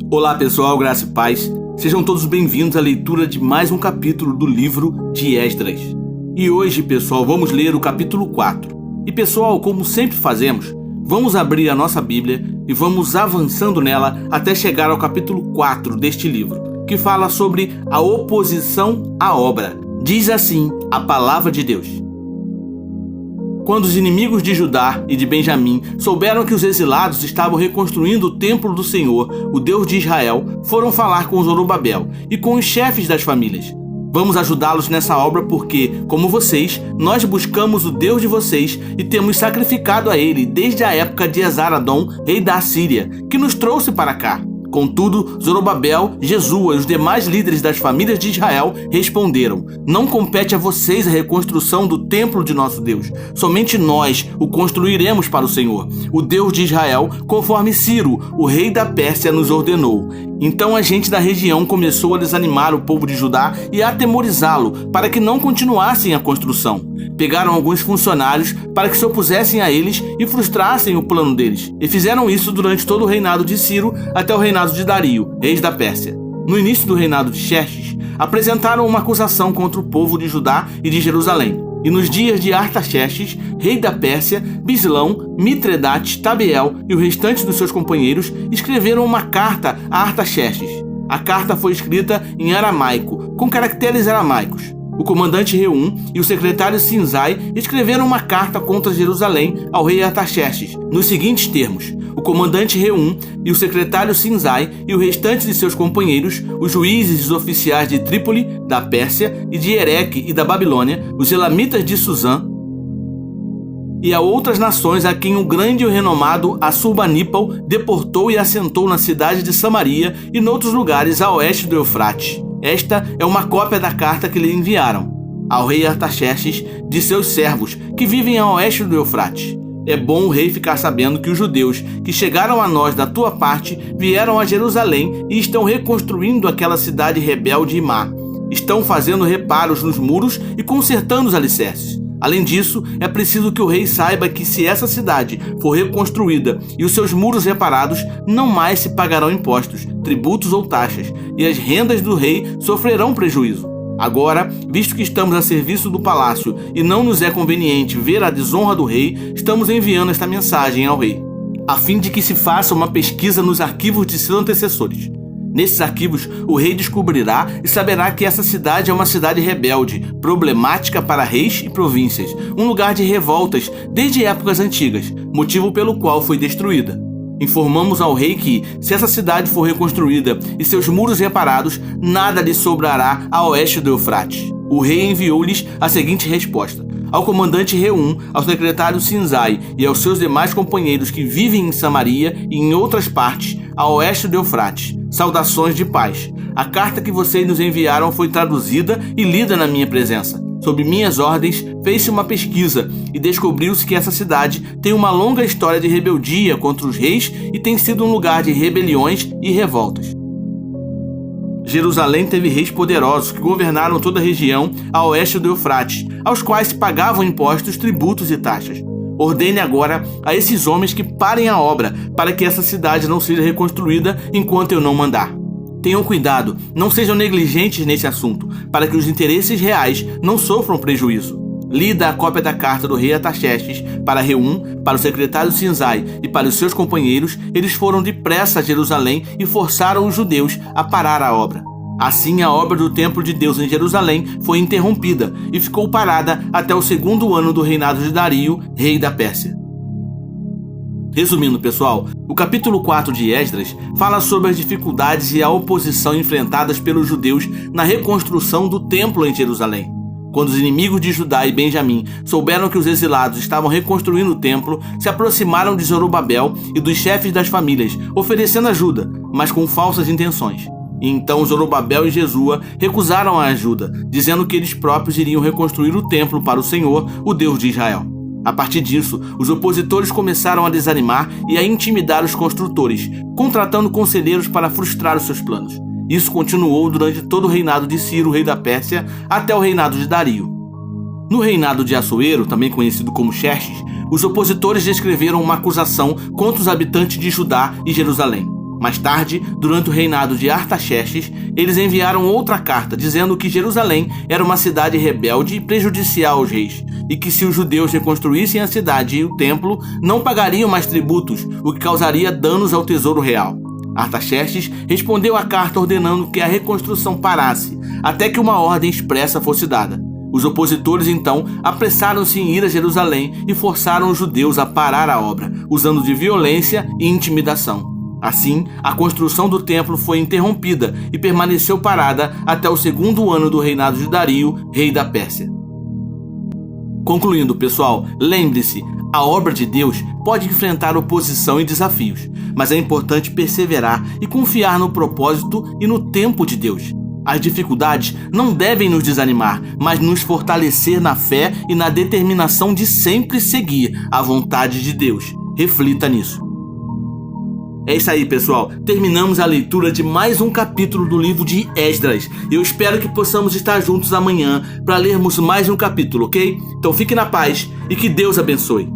Olá pessoal, graça e paz. Sejam todos bem-vindos à leitura de mais um capítulo do livro de Esdras. E hoje, pessoal, vamos ler o capítulo 4. E pessoal, como sempre fazemos, vamos abrir a nossa Bíblia e vamos avançando nela até chegar ao capítulo 4 deste livro, que fala sobre a oposição à obra. Diz assim a palavra de Deus. Quando os inimigos de Judá e de Benjamim souberam que os exilados estavam reconstruindo o templo do Senhor, o Deus de Israel, foram falar com Zorobabel e com os chefes das famílias. Vamos ajudá-los nessa obra porque, como vocês, nós buscamos o Deus de vocês e temos sacrificado a ele desde a época de Esar-Adom, rei da Assíria, que nos trouxe para cá. Contudo, Zorobabel, Jesua e os demais líderes das famílias de Israel responderam: não compete a vocês a reconstrução do templo de nosso Deus. Somente nós o construiremos para o Senhor, o Deus de Israel, conforme Ciro, o rei da Pérsia, nos ordenou. Então a gente da região começou a desanimar o povo de Judá e a atemorizá-lo para que não continuassem a construção. Pegaram alguns funcionários para que se opusessem a eles e frustrassem o plano deles. E fizeram isso durante todo o reinado de Ciro até o reinado de Dario, rei da Pérsia. No início do reinado de Xerxes, apresentaram uma acusação contra o povo de Judá e de Jerusalém. E nos dias de Artaxerxes, rei da Pérsia, Bislão, Mitredate, Tabeel e o restante dos seus companheiros escreveram uma carta a Artaxerxes. A carta foi escrita em aramaico, com caracteres aramaicos. O comandante Reum e o secretário Sinzai escreveram uma carta contra Jerusalém ao rei Artaxerxes, nos seguintes termos: o comandante Reum e o secretário Sinzai e o restante de seus companheiros, os juízes e os oficiais de Trípoli, da Pérsia, e de Ereque e da Babilônia, os elamitas de Suzã, e a outras nações a quem o grande e o renomado Assurbanipal deportou e assentou na cidade de Samaria e noutros lugares a oeste do Eufrates. Esta é uma cópia da carta que lhe enviaram ao rei Artaxerxes de seus servos que vivem a oeste do Eufrates. É bom o rei ficar sabendo que os judeus que chegaram a nós da tua parte vieram a Jerusalém e estão reconstruindo aquela cidade rebelde e má. Estão fazendo reparos nos muros e consertando os alicerces. Além disso, é preciso que o rei saiba que se essa cidade for reconstruída e os seus muros reparados, não mais se pagarão impostos, tributos ou taxas, e as rendas do rei sofrerão prejuízo. Agora, visto que estamos a serviço do palácio e não nos é conveniente ver a desonra do rei, estamos enviando esta mensagem ao rei, a fim de que se faça uma pesquisa nos arquivos de seus antecessores. Nesses arquivos, o rei descobrirá e saberá que essa cidade é uma cidade rebelde, problemática para reis e províncias, um lugar de revoltas desde épocas antigas, motivo pelo qual foi destruída. Informamos ao rei que, se essa cidade for reconstruída e seus muros reparados, nada lhe sobrará a oeste do Eufrates. O rei enviou-lhes a seguinte resposta: ao comandante Reum, ao secretário Sinzai e aos seus demais companheiros que vivem em Samaria e em outras partes, a oeste do Eufrates, saudações de paz. A carta que vocês nos enviaram foi traduzida e lida na minha presença. Sob minhas ordens, fez-se uma pesquisa e descobriu-se que essa cidade tem uma longa história de rebeldia contra os reis e tem sido um lugar de rebeliões e revoltas. Jerusalém teve reis poderosos que governaram toda a região a oeste do Eufrates, aos quais se pagavam impostos, tributos e taxas. Ordene agora a esses homens que parem a obra, para que essa cidade não seja reconstruída enquanto eu não mandar. Tenham cuidado, não sejam negligentes nesse assunto, para que os interesses reais não sofram prejuízo. Lida a cópia da carta do rei Artaxerxes para Reum, para o secretário Sinzai e para os seus companheiros, eles foram depressa a Jerusalém e forçaram os judeus a parar a obra. Assim, a obra do templo de Deus em Jerusalém foi interrompida e ficou parada até o segundo ano do reinado de Dario, rei da Pérsia. Resumindo, pessoal, o capítulo 4 de Esdras fala sobre as dificuldades e a oposição enfrentadas pelos judeus na reconstrução do templo em Jerusalém. Quando os inimigos de Judá e Benjamim souberam que os exilados estavam reconstruindo o templo, se aproximaram de Zorobabel e dos chefes das famílias, oferecendo ajuda, mas com falsas intenções. E então Zorobabel e Jesua recusaram a ajuda, dizendo que eles próprios iriam reconstruir o templo para o Senhor, o Deus de Israel. A partir disso, os opositores começaram a desanimar e a intimidar os construtores, contratando conselheiros para frustrar os seus planos. Isso continuou durante todo o reinado de Ciro, rei da Pérsia, até o reinado de Dario. No reinado de Assuero, também conhecido como Xerxes, os opositores descreveram uma acusação contra os habitantes de Judá e Jerusalém. Mais tarde, durante o reinado de Artaxerxes, eles enviaram outra carta dizendo que Jerusalém era uma cidade rebelde e prejudicial aos reis, e que se os judeus reconstruíssem a cidade e o templo, não pagariam mais tributos, o que causaria danos ao tesouro real. Artaxerxes respondeu à carta ordenando que a reconstrução parasse, até que uma ordem expressa fosse dada. Os opositores, então, apressaram-se em ir a Jerusalém e forçaram os judeus a parar a obra, usando de violência e intimidação. Assim, a construção do templo foi interrompida e permaneceu parada até o 2º ano do reinado de Dario, rei da Pérsia. Concluindo, pessoal, lembre-se, a obra de Deus pode enfrentar oposição e desafios, mas é importante perseverar e confiar no propósito e no tempo de Deus. As dificuldades não devem nos desanimar, mas nos fortalecer na fé e na determinação de sempre seguir a vontade de Deus. Reflita nisso. É isso aí, pessoal. Terminamos a leitura de mais um capítulo do livro de Esdras. Eu espero que possamos estar juntos amanhã para lermos mais um capítulo, ok? Então fique na paz e que Deus abençoe.